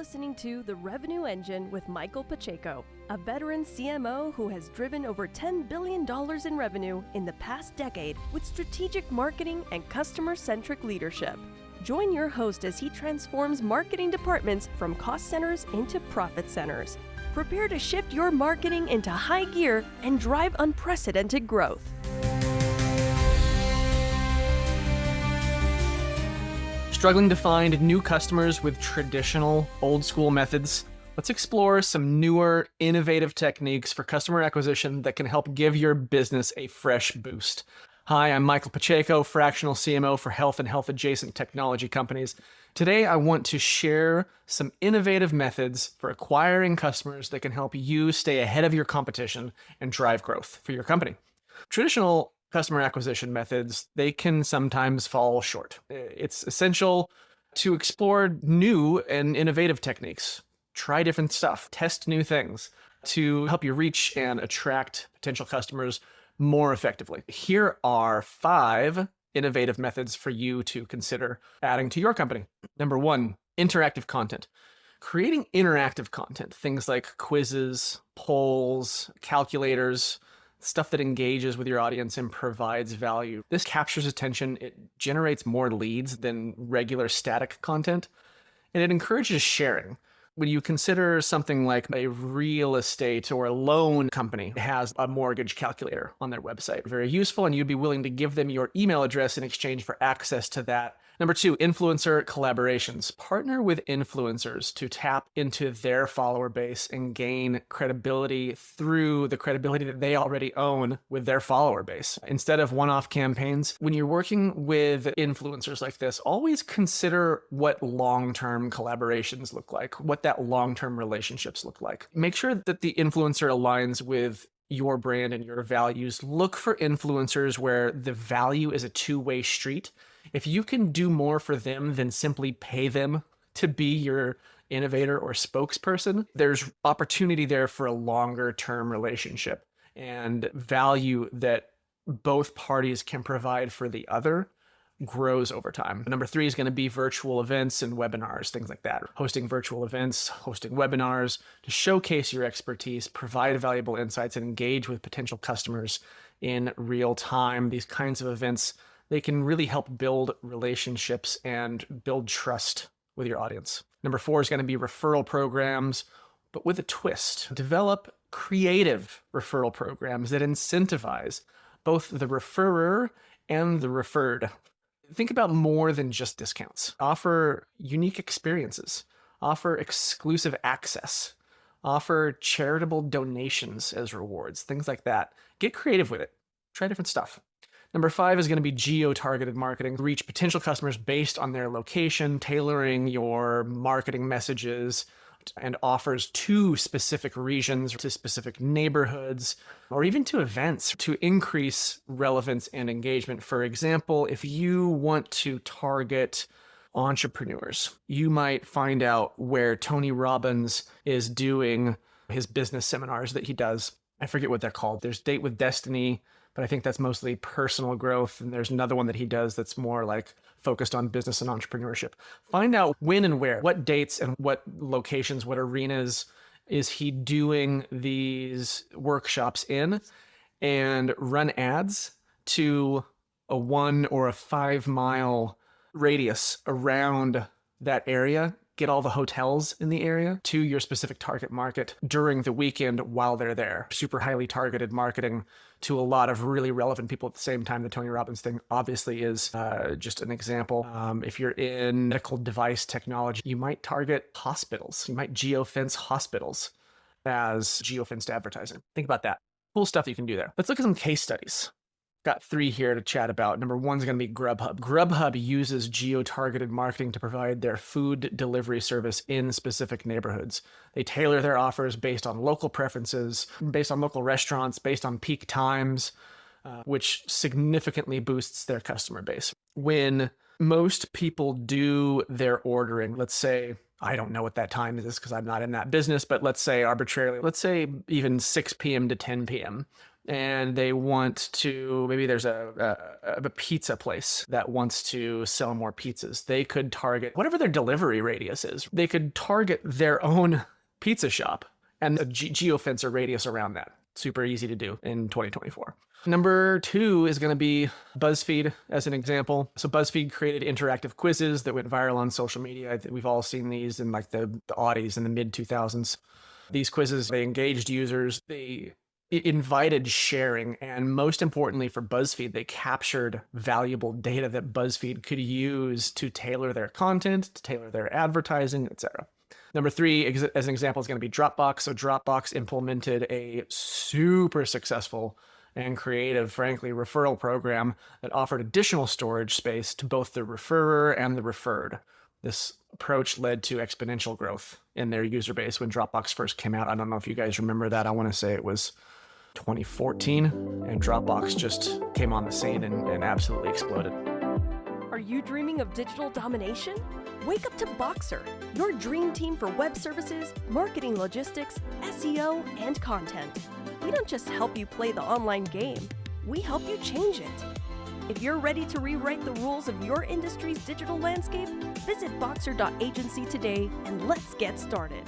listening to The Revenue Engine with Michael Pacheco, a veteran CMO who has driven over $10 billion in revenue in the past decade with strategic marketing and customer-centric leadership. Join your host as he transforms marketing departments from cost centers into profit centers. Prepare to shift your marketing into high gear and drive unprecedented growth. Struggling to find new customers with traditional, old-school methods? Let's explore some newer, innovative techniques for customer acquisition that can help give your business a fresh boost. Hi, I'm Michael Pacheco, fractional CMO for health and health-adjacent technology companies. Today, I want to share some innovative methods for acquiring customers that can help you stay ahead of your competition and drive growth for your company. Traditional customer acquisition methods, they can sometimes fall short. It's essential to explore new and innovative techniques. Try different stuff, test new things to help you reach and attract potential customers more effectively. Here are 5 innovative methods for you to consider adding to your company. Number 1, interactive content. Creating interactive content, things like quizzes, polls, calculators, stuff that engages with your audience and provides value. This captures attention, it generates more leads than regular static content, and it encourages sharing. When you consider something like a real estate or a loan company has a mortgage calculator on their website, very useful, and you'd be willing to give them your email address in exchange for access to that. Number 2, influencer collaborations. Partner with influencers to tap into their follower base and gain credibility through the credibility that they already own with their follower base. Instead of one-off campaigns, when you're working with influencers like this, always consider what long-term collaborations look like, what that long-term relationships look like. Make sure that the influencer aligns with your brand and your values. Look for influencers where the value is a two-way street. If you can do more for them than simply pay them to be your innovator or spokesperson, there's opportunity there for a longer term relationship and value that both parties can provide for the other grows over time. Number 3 is going to be virtual events and webinars, things like that. Hosting virtual events, hosting webinars to showcase your expertise, provide valuable insights, and engage with potential customers in real time. These kinds of events, they can really help build relationships and build trust with your audience. Number 4 is going to be referral programs, but with a twist. Develop creative referral programs that incentivize both the referrer and the referred. Think about more than just discounts. Offer unique experiences. Offer exclusive access. Offer charitable donations as rewards, things like that. Get creative with it. Try different stuff. Number 5 is going to be geo-targeted marketing. Reach potential customers based on their location, tailoring your marketing messages and offers to specific regions, to specific neighborhoods, or even to events to increase relevance and engagement. For example, if you want to target entrepreneurs, you might find out where Tony Robbins is doing his business seminars that he does. I forget what they're called. There's Date with Destiny, but I think that's mostly personal growth. And there's another one that he does that's more like focused on business and entrepreneurship. Find out when and where, what dates and what locations, what arenas is he doing these workshops in, and run ads to a 1 or a 5 mile radius around that area. Get all the hotels in the area to your specific target market during the weekend while they're there. Super highly targeted marketing to a lot of really relevant people at the same time. The Tony Robbins thing obviously is just an example. If you're in medical device technology, you might target hospitals. You might geofence hospitals as geofenced advertising. Think about that. Cool stuff that you can do there. Let's look at some case studies. Got 3 here to chat about. Number 1 is going to be Grubhub. Grubhub uses geo-targeted marketing to provide their food delivery service in specific neighborhoods. They tailor their offers based on local preferences, based on local restaurants, based on peak times, which significantly boosts their customer base. When most people do their ordering, let's say, I don't know what that time is because I'm not in that business, but let's say arbitrarily, let's say even 6 p.m. to 10 p.m., and they want to, maybe there's a pizza place that wants to sell more pizzas. They could target whatever their delivery radius is. They could target their own pizza shop and a geofence or radius around that. Super easy to do in 2024. Number 2 is going to be BuzzFeed as an example. So BuzzFeed created interactive quizzes that went viral on social media. We've all seen these in like the Aughties in the mid 2000s. These quizzes, they engaged users, they invited sharing, and most importantly for BuzzFeed, they captured valuable data that BuzzFeed could use to tailor their content, to tailor their advertising, etc. Number 3, as an example, is going to be Dropbox. So Dropbox implemented a super successful and creative, frankly, referral program that offered additional storage space to both the referrer and the referred. This approach led to exponential growth in their user base when Dropbox first came out. I don't know if you guys remember that. I want to say it was 2014, and Dropbox just came on the scene and absolutely exploded. Are you dreaming of digital domination? Wake up to Boxer, your dream team for web services, marketing logistics, SEO, and content. We don't just help you play the online game, we help you change it. If you're ready to rewrite the rules of your industry's digital landscape, visit Boxer.agency today and let's get started.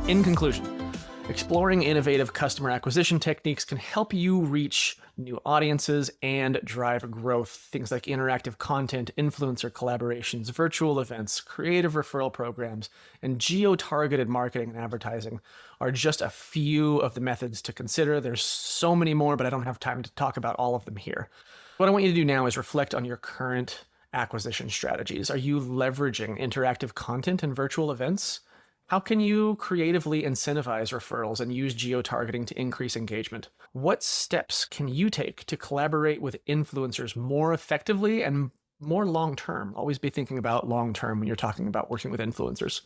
In conclusion, exploring innovative customer acquisition techniques can help you reach new audiences and drive growth. Things like interactive content, influencer collaborations, virtual events, creative referral programs, and geo-targeted marketing and advertising are just a few of the methods to consider. There's so many more, but I don't have time to talk about all of them here. What I want you to do now is reflect on your current acquisition strategies. Are you leveraging interactive content and virtual events? How can you creatively incentivize referrals and use geo-targeting to increase engagement? What steps can you take to collaborate with influencers more effectively and more long-term? Always be thinking about long-term when you're talking about working with influencers.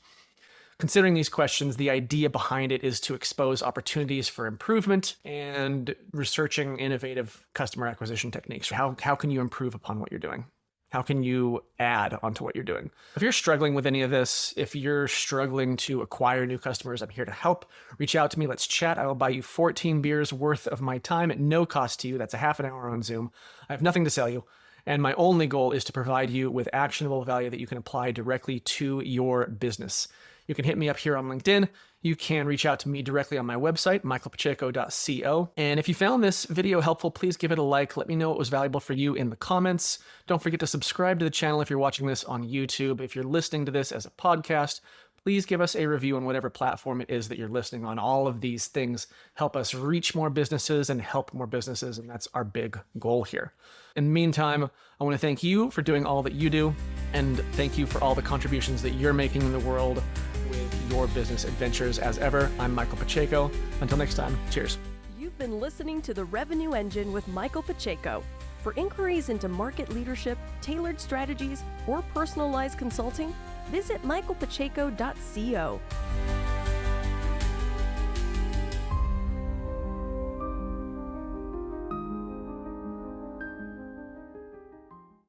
Considering these questions, the idea behind it is to expose opportunities for improvement and researching innovative customer acquisition techniques. How can you improve upon what you're doing? How can you add onto what you're doing? If you're struggling with any of this, if you're struggling to acquire new customers, I'm here to help. Reach out to me. Let's chat. I will buy you 14 beers worth of my time at no cost to you. That's a half an hour on Zoom. I have nothing to sell you. And my only goal is to provide you with actionable value that you can apply directly to your business. You can hit me up here on LinkedIn. You can reach out to me directly on my website, michaelpacheco.co. And if you found this video helpful, please give it a like. Let me know it was valuable for you in the comments. Don't forget to subscribe to the channel if you're watching this on YouTube. If you're listening to this as a podcast, please give us a review on whatever platform it is that you're listening on. All of these things help us reach more businesses and help more businesses, and that's our big goal here. In the meantime, I want to thank you for doing all that you do, and thank you for all the contributions that you're making in the world with your business adventures. As ever, I'm Michael Pacheco. Until next time, cheers. You've been listening to The Revenue Engine with Michael Pacheco. For inquiries into market leadership, tailored strategies, or personalized consulting, visit michaelpacheco.co.